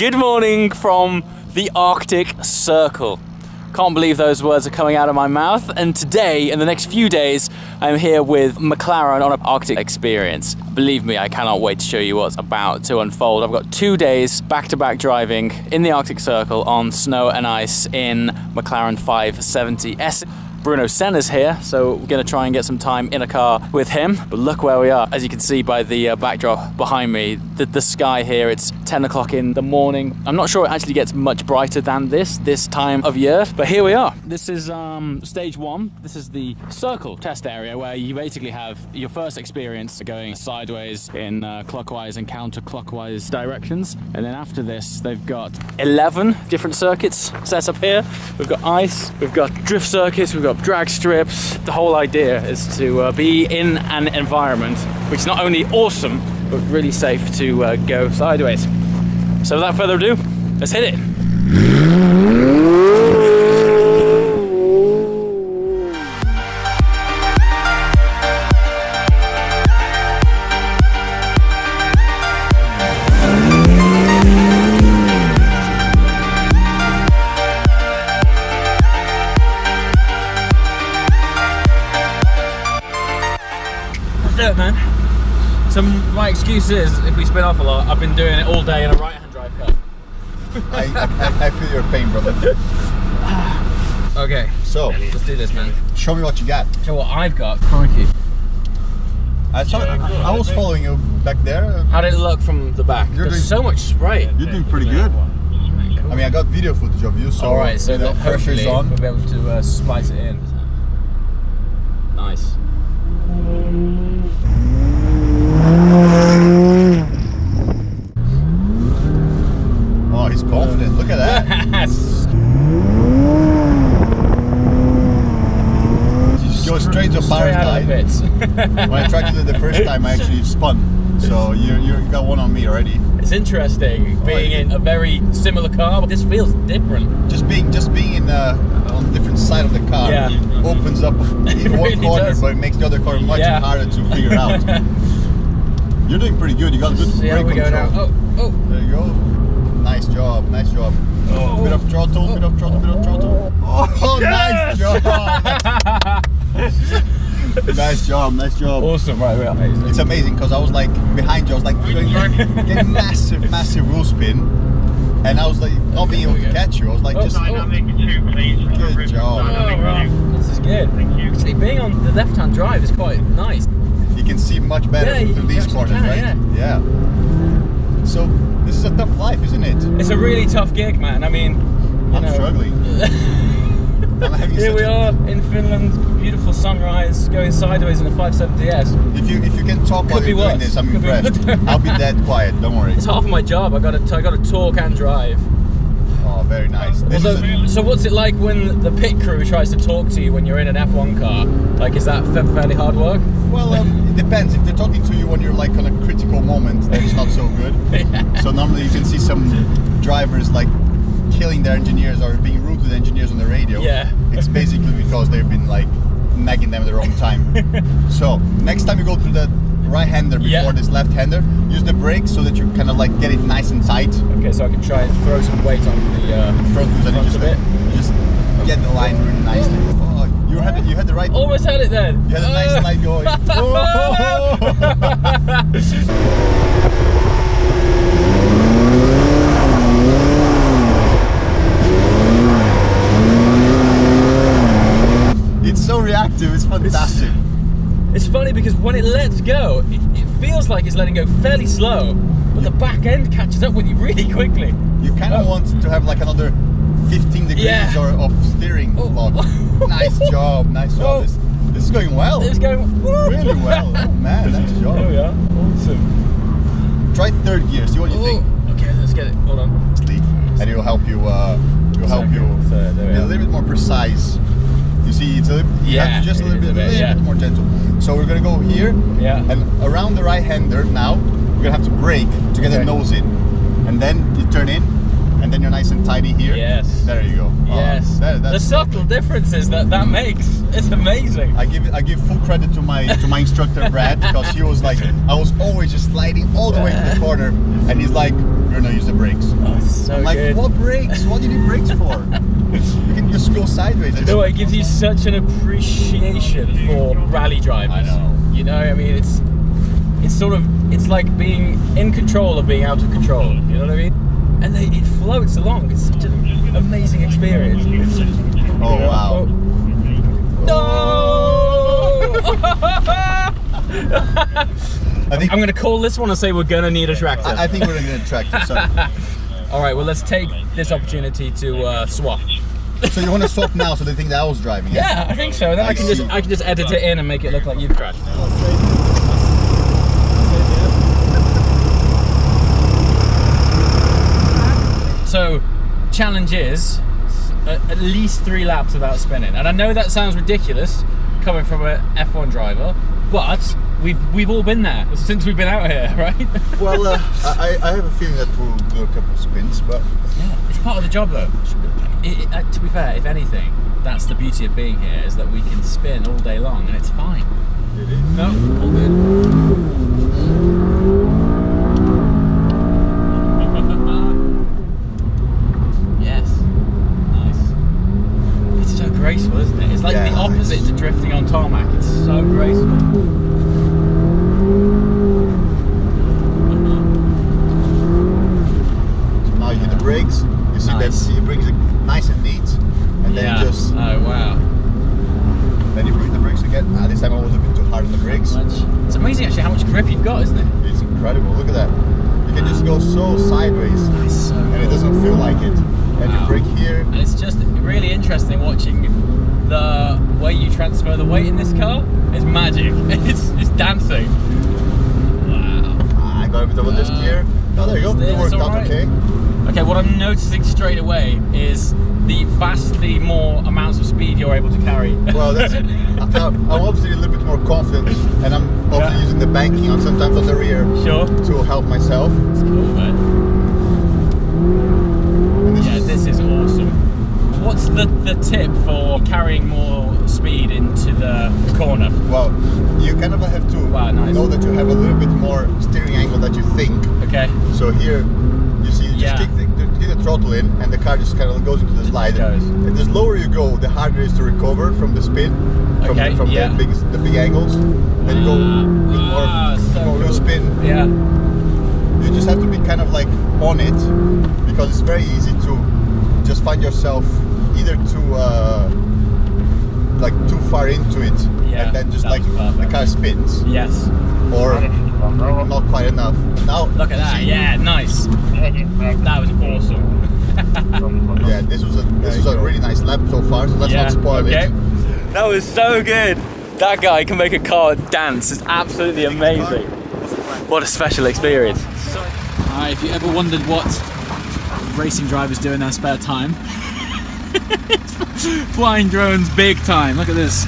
Good morning from the Arctic Circle. Can't believe those words are coming out of my mouth. And today, in the next few days, I'm here with McLaren on an Arctic experience. Believe me, I cannot wait to show you what's about to unfold. I've got 2 days back-to-back driving in the Arctic Circle on snow and ice in McLaren 570S. Bruno Senna's here, so we're going to try and get some time in a car with him. But look where we are. As you can see by the backdrop behind me, the sky here, it's 10 o'clock in the morning. I'm not sure it actually gets much brighter than this time of year, but here we are. This is stage one. This is the circle test area where you basically have your first experience going sideways in clockwise and counterclockwise directions. And then after this, they've got 11 different circuits set up here. We've got ice, we've got drift circuits, we've got drag strips. The whole idea is to be in an environment which is not only awesome but really safe to go sideways. So without further ado, let's hit it. Man. So my excuse is, if we spin off a lot, I've been doing it all day in a right-hand drive car. I feel your pain, brother. Okay, so let's do this, man. Show me what you got. Show what I've got. Crikey. I was following you back there. How did it look from the back? There's so much spray. You're doing pretty good. I mean, I got video footage of you, so all right, so the pressure's on. We'll be able to splice it in. Nice. Oh, he's confident. Look at that. Just go straight to power slide. When I tried to do it the first time, I actually spun. So you got one on me already. It's interesting being in a very similar car, but this feels different. Just being in on the different side of the car opens up in one really corner, does. but it makes the other corner much harder to figure out. You're doing pretty good. You got good brake control. Now. Oh, there you go. Nice job. Nice job. Oh. Bit of throttle. Bit of throttle. Bit of throttle. Oh, yes! Nice job. Nice job. Nice job. Awesome. Right, amazing. It's amazing because I was like behind you. I was like getting massive wheel spin, and I was like not being able to catch you. I was like just. Good job. Oh, this is good. Thank you. Actually, being on the left-hand drive is quite nice. You can see much better through these corners, right? Yeah. So this is a tough life, isn't it? It's a really tough gig, man. I mean, I'm struggling. Here we are in Finland, beautiful sunrise, going sideways in a 570S. If you can talk while you're doing this, I'm impressed. I'll be dead quiet. Don't worry. It's half of my job. I got to talk and drive. Oh, very nice. So what's it like when the pit crew tries to talk to you when you're in an F1 car? Like, is that fairly hard work? Well, it depends. If they're talking to you when you're like on a critical moment, then it's not so good. So normally you can see some drivers like killing their engineers or being rude to the engineers on the radio. Yeah. It's basically because they've been like nagging them at the wrong time. So next time you go through the right-hander before this left-hander, use the brake so that you kind of like get it nice and tight. Okay, so I can try and throw some weight on the front wheels, and just get the line really nicely. Oh, you had the right. Almost had it then. You had a nice line going. It's so reactive. It's fantastic. It's funny because when it lets go, it feels like it's letting go fairly slow, but the back end catches up with you really quickly. You kind of want to have like another 15 degrees or of steering lock. Nice job, nice job. This is going well. It's going really well. Oh man, nice job. There we are. Awesome. Try third gear. See what you think. Okay, let's get it. Hold on. Sleep, and it'll help you. So, be a little bit more precise. You see, it's a little, you have to just a little bit more gentle. So we're gonna go here, and around the right-hander now, we're gonna have to brake to get the nose in, and then you turn in, and then you're nice and tidy here. Yes. There you go. Yes. The subtle differences that makes, it's amazing. I give full credit to my instructor Brad, because he was like, I was always just sliding all the way to the corner, and he's like, Bruno use the brakes. Oh, it's so I'm like, good. what brakes? What do you need brakes for? You can just go sideways. You know what? It gives you such an appreciation for rally drivers. I know. You know, I mean, it's sort of, it's like being in control of being out of control. You know what I mean? And it floats along. It's such an amazing experience. Oh wow. I'm going to call this one and say we're going to need a tractor. I think we're going to need a tractor. So. All right, well, let's take this opportunity to swap. So you want to swap now so they think that I was driving? Yeah, I think so. Then I can just edit it in and make it look like you've crashed. So, challenge is at least 3 laps without spinning. And I know that sounds ridiculous coming from an F1 driver, but we've all been there since we've been out here, right? Well, I have a feeling that we'll do a couple of spins, but yeah, it's part of the job though. To be fair, if anything, that's the beauty of being here, is that we can spin all day long and it's fine. it is. No, all good. Yes, nice. It's so graceful, isn't it? It's like the opposite to drifting on tarmac. It's so graceful. Now you hit the brakes, you see that it brings it nice and neat, and then you just... Oh wow. Then you bring the brakes again. This time I was a bit too hard on the brakes. It's amazing actually how much grip you've got, isn't it? It's incredible, look at that. You can just go so sideways, That's so and cool. it doesn't feel like it. And you brake here. And it's just really interesting watching the way you transfer the weight in this car. It's magic. It's dancing. Wow. I got a bit of a lift here. Oh, there you go. It worked out okay. Okay, what I'm noticing straight away is the vastly more amounts of speed you're able to carry. Well, that's, I'm obviously a little bit more confident, and I'm obviously using the banking on sometimes on the rear to help myself. It's cool, man. This is awesome. What's the tip for carrying more speed into the corner? Well, you kind of have to know that you have a little bit more steering angle that you think. Okay. So here, you see, you just kick the throttle in, and the car just kind of goes into the slide. And the slower you go, the harder it is to recover from the spin, from the big angles. Then you go with more wheel spin. Yeah. You just have to be kind of like on it, because it's very easy to just find yourself either too far into it, and then just like the car spins. Yes. Or not quite enough. Now look at that. Yeah, nice. That was awesome. Yeah, this was a really nice lap so far. So let's not spoil it. That was so good. That guy can make a car dance. It's absolutely amazing. What a special experience. If you ever wondered what racing drivers do in their spare time, flying drones big time. Look at this.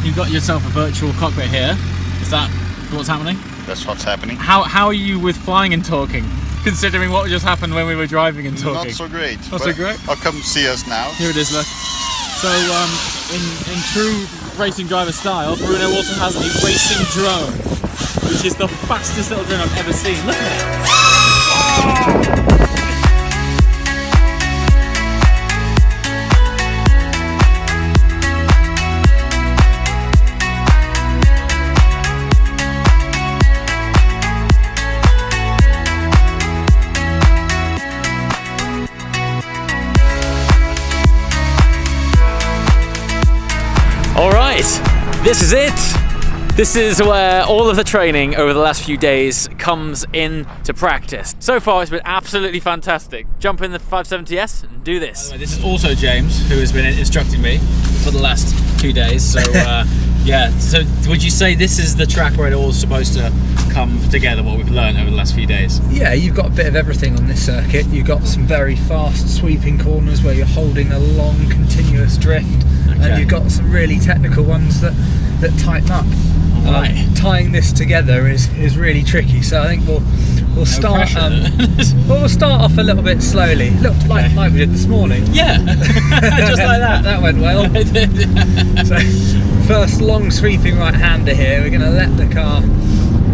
You've got yourself a virtual cockpit here. Is that what's happening? That's what's happening. How are you with flying and talking, considering what just happened when we were driving and talking? Not so great. Not so great? I'll come see us now. Here it is, look. So, in true racing driver style, Bruno also has a racing drone, which is the fastest little drone I've ever seen. Look at it. Alright, this is it. This is where all of the training over the last few days comes into practice. So far it's been absolutely fantastic. Jump in the 570S and do this. This is also James, who has been instructing me for the last 2 days. So yeah, so would you say this is the track where it all is supposed to come together, what we've learned over the last few days? Yeah, you've got a bit of everything on this circuit. You've got some very fast sweeping corners where you're holding a long continuous drift. And you've got some really technical ones that tighten up. Tying this together is really tricky. So I think we'll start. We'll start off a little bit slowly. Looked like we did this morning. Yeah, just like that. That went well. It did. So first long sweeping right-hander here. We're going to let the car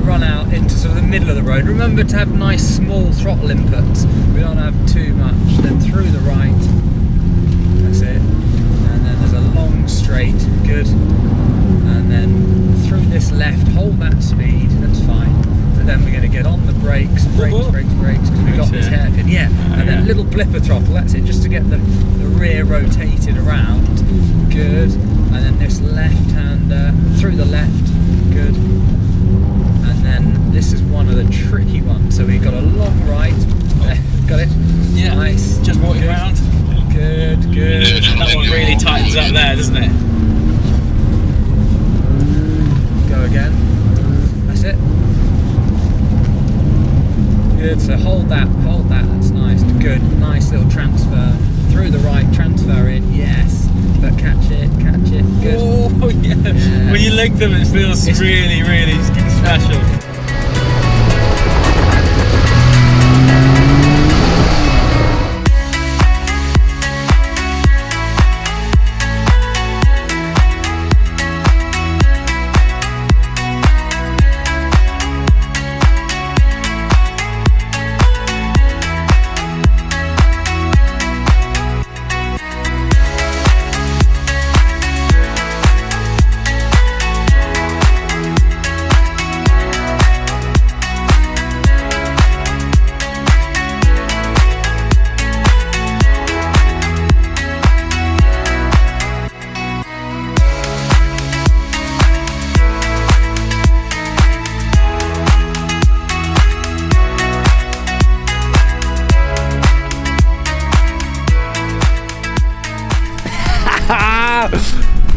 run out into sort of the middle of the road. Remember to have nice small throttle inputs. We don't have too much. Then through the right. That's it. And then there's a long straight. Good. And then through this left. Hold that speed. That's fine. But then we're going to get on the brakes, because we've got this hairpin. Yeah. And then little blipper throttle. That's it. Just to get the rear rotated around. Good. And then this left hander through the left. Good. And then this is one of the tricky ones. So we've got a long right. Got it? Yeah. Nice. Just walking around. Good, good. That one really tightens up there, doesn't it? Go again. That's it. Good. So hold that. That's nice. Good. Nice little transfer. Through the right, transfer in. Yes. But catch it. Good. Oh, yeah. When you link them, it feels really, really special.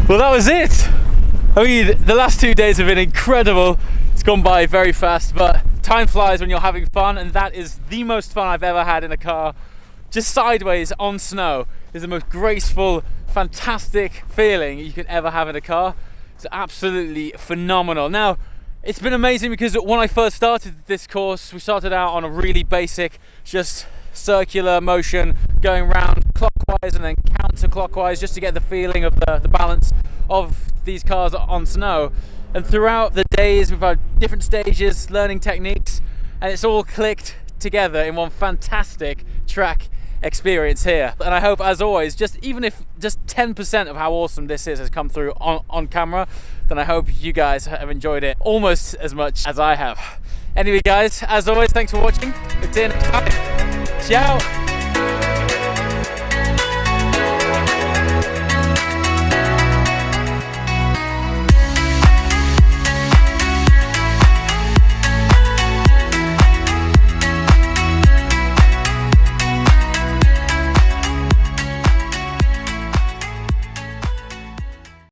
Well, that was it. I mean, the last 2 days have been incredible. It's gone by very fast, but time flies when you're having fun, and that is the most fun I've ever had in a car. Just sideways on snow is the most graceful, fantastic feeling you can ever have in a car. It's absolutely phenomenal. Now, it's been amazing because when I first started this course, we started out on a really basic, just circular motion, going round clockwise and then counterclockwise, just to get the feeling of the balance of these cars on snow. And throughout the days, we've had different stages, learning techniques, and it's all clicked together in one fantastic track experience here. And I hope, as always, even if just 10% of how awesome this is has come through on camera, then I hope you guys have enjoyed it almost as much as I have. Anyway guys, as always, thanks for watching. See you next time. Ciao.